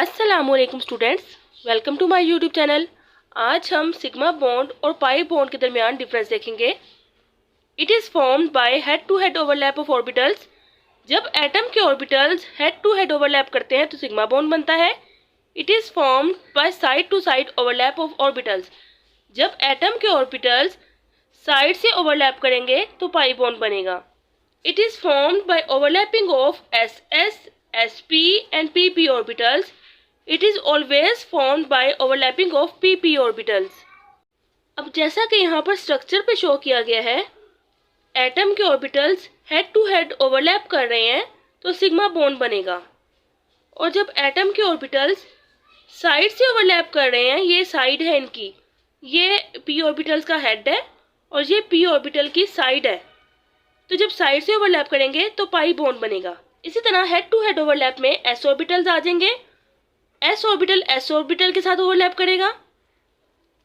अस्सलामुअलैकुम students, welcome to my YouTube channel. आज हम सिग्मा बॉन्ड और पाई बॉन्ड के दरमियान डिफरेंस देखेंगे। It is formed by head to head overlap of orbitals. जब एटम के orbitals head to head overlap करते हैं तो सिग्मा बॉन्ड बनता है। It is formed by side to side overlap of orbitals. जब एटम के ऑर्बिटल्स साइड से ओवरलैप करेंगे तो पाई बॉन्ड बनेगा। It is formed by overlapping of SS, SP and PP orbitals. It is always formed by overlapping of PP orbitals. अब जैसा कि यहाँ पर स्ट्रक्चर पे शो किया गया है, एटम के orbitals head to head overlap कर रहे हैं तो सिग्मा बॉन्ड बनेगा। और जब एटम के ऑर्बिटल्स साइड से ओवरलैप कर रहे हैं, ये साइड है इनकी, ये p ऑर्बिटल्स का हेड है और ये p ऑर्बिटल की साइड है, तो जब साइड से ओवरलैप करेंगे तो पाई बॉन्ड बनेगा। इसी तरह हेड टू हेड ओवरलैप में s ऑर्बिटल्स आ जाएंगे। s ऑर्बिटल s ऑर्बिटल के साथ ओवरलैप करेगा,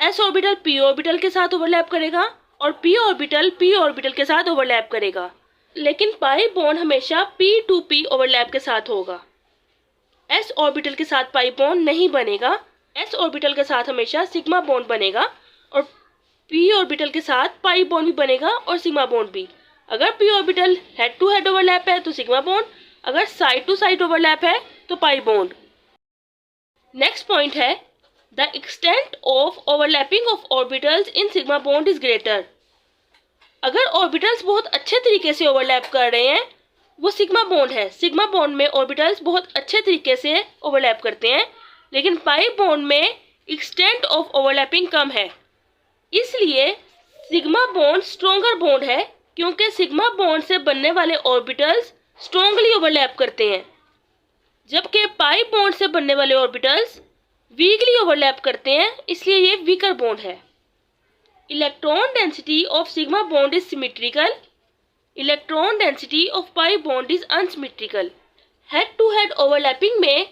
s ऑर्बिटल p ऑर्बिटल के साथ ओवरलैप करेगा और p ऑर्बिटल p ऑर्बिटल के साथ ओवरलैप करेगा। लेकिन पाई बॉन्ड हमेशा p टू p ओवरलैप के साथ होगा। s ऑर्बिटल के साथ पाई बॉन्ड नहीं बनेगा। s ऑर्बिटल के साथ हमेशा सिग्मा बॉन्ड बनेगा और p ऑर्बिटल के साथ पाई बॉन्ड भी बनेगा और सिग्मा बॉन्ड भी। अगर p orbital head to head overlap है तो सिग्मा बॉन्ड, अगर साइड टू साइड ओवरलैप है तो पाई बॉन्ड। नेक्स्ट पॉइंट है the extent of overlapping of orbitals in sigma bond is greater. अगर ऑर्बिटल्स बहुत अच्छे तरीके से ओवरलैप कर रहे हैं वो सिग्मा बॉन्ड है। सिग्मा बॉन्ड में ऑर्बिटल्स बहुत अच्छे तरीके से ओवरलैप करते हैं, लेकिन पाई बॉन्ड में एक्सटेंट ऑफ ओवरलैपिंग कम है, इसलिए सिग्मा बॉन्ड स्ट्रॉन्गर बॉन्ड है, क्योंकि सिग्मा बॉन्ड से बनने वाले ऑर्बिटल्स स्ट्रॉन्गली ओवरलैप करते हैं, जबकि पाई बॉन्ड से बनने वाले ऑर्बिटल्स वीकली ओवरलैप करते हैं, इसलिए ये वीकर बॉन्ड है। Electron density of sigma bond is symmetrical. Electron density of pi bond is unsymmetrical. Head to head overlapping में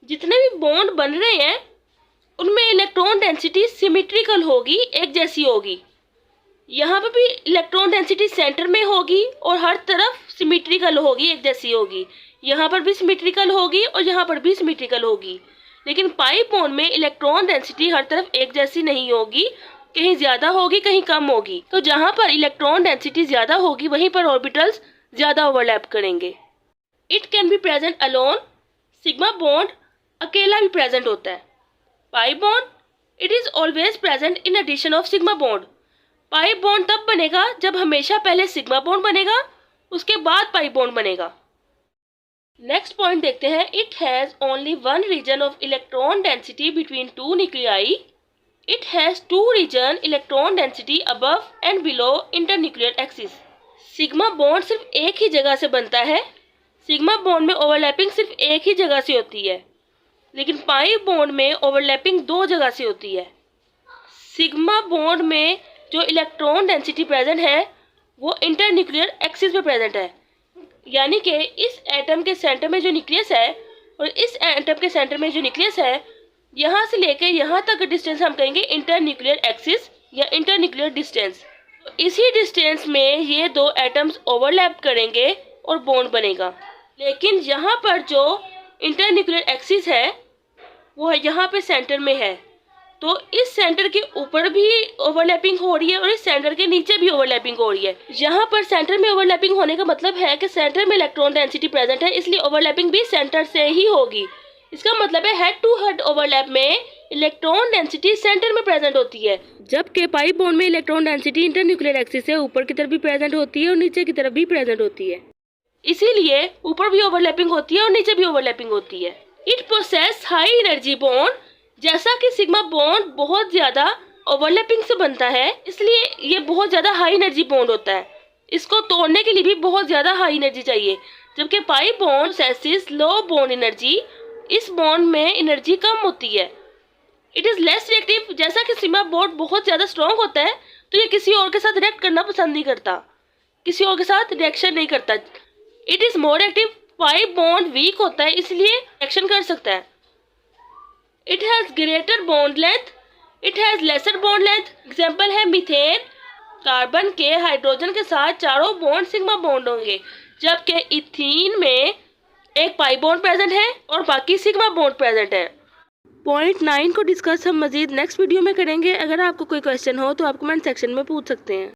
जितने भी बॉन्ड बन रहे हैं उनमें इलेक्ट्रॉन डेंसिटी सिमेट्रिकल होगी, एक जैसी होगी। यहाँ पे भी इलेक्ट्रॉन डेंसिटी सेंटर में होगी और हर तरफ सिमेट्रिकल होगी, एक जैसी होगी। यहाँ पर भी सिमेट्रिकल होगी और यहाँ पर भी सिमेट्रिकल होगी। लेकिन पाई बॉन्ड में इलेक्ट्रॉन डेंसिटी हर तरफ एक जैसी नहीं होगी, कहीं ज़्यादा होगी कहीं कम होगी। तो जहाँ पर इलेक्ट्रॉन डेंसिटी ज़्यादा होगी वहीं पर ऑर्बिटल्स ज़्यादा ओवरलैप करेंगे। It can be present alone. Sigma bond अकेला भी प्रेजेंट होता है। Pi bond it is always present in addition of sigma bond. Pi bond तब बनेगा जब हमेशा पहले सिग्मा बॉन्ड बनेगा, उसके बाद पाई बॉन्ड बनेगा। नेक्स्ट पॉइंट देखते हैं। It has only one region of electron density between two nuclei. It has two region electron density above and below internuclear axis. Sigma bond सिर्फ एक ही जगह से बनता है। सिग्मा बॉन्ड में ओवरलैपिंग सिर्फ एक ही जगह से होती है, लेकिन पाई बॉन्ड में ओवरलैपिंग दो जगह से होती है। सिग्मा बॉन्ड में जो इलेक्ट्रॉन डेंसिटी प्रेजेंट है वो इंटरन्यूक्लियर एक्सिस पे प्रेजेंट है, यानी कि इस एटम के सेंटर में जो न्यूक्लियस है और इस एटम के सेंटर में जो न्यूक्लियस है, यहाँ से लेके यहाँ तक का डिस्टेंस हम कहेंगे इंटरन्यूक्लियर एक्सिस या इंटरन्यूक्लियर डिस्टेंस। तो इसी डिस्टेंस में ये दो एटम्स ओवरलैप करेंगे और बॉन्ड बनेगा। लेकिन यहाँ पर जो इंटरन्यूक्लियर एक्सिस है वो यहाँ पे सेंटर में है, तो इस सेंटर के ऊपर भी ओवरलैपिंग हो रही है और इस सेंटर के नीचे भी ओवरलैपिंग हो रही है। यहाँ पर सेंटर में ओवरलैपिंग होने का मतलब है कि सेंटर में इलेक्ट्रॉन डेंसिटी प्रेजेंट है, इसलिए ओवरलैपिंग भी सेंटर से ही होगी। इसका मतलब है हेड टू हेड ओवरलैप में इलेक्ट्रॉन डेंसिटी सेंटर में प्रेजेंट होती है, जबकि पाई बॉन्ड में इलेक्ट्रॉन डेंसिटी इंटरन्यूक्लियर एक्सिस से ऊपर की तरफ भी प्रेजेंट होती है और नीचे की तरफ भी प्रेजेंट होती है। इसीलिए ऊपर भी ओवरलैपिंग होती है और नीचे भी ओवरलैपिंग होती है। It process high energy bond. जैसा कि सिग्मा बॉन्ड बहुत ज़्यादा ओवरलैपिंग से बनता है, इसलिए ये बहुत ज़्यादा हाई एनर्जी बॉन्ड होता है। इसको तोड़ने के लिए भी बहुत ज़्यादा हाई एनर्जी चाहिए, जबकि पाई बॉन्ड पोसेसेस लो बॉन्ड एनर्जी। इस बॉन्ड में एनर्जी कम होती है। It is less reactive. जैसा कि सिग्मा बॉन्ड बहुत ज़्यादा स्ट्रॉन्ग होता है तो ये किसी और के साथ रिएक्ट करना पसंद नहीं करता, किसी और के साथ रिएक्शन नहीं करता। It is more active. Pi bond weak होता है, इसलिए रिएक्शन कर सकता है। It has greater bond length. It has lesser bond length. Example है मीथेन। कार्बन के हाइड्रोजन के साथ चारों बॉन्ड सिग्मा बॉन्ड होंगे, जबकि इथीन में एक पाई बॉन्ड प्रेजेंट है और बाकी सिग्मा बॉन्ड प्रेजेंट है। पॉइंट 9 को डिस्कस हम मजीद नेक्स्ट वीडियो में करेंगे। अगर आपको कोई क्वेश्चन हो तो आप कमेंट सेक्शन में पूछ सकते हैं।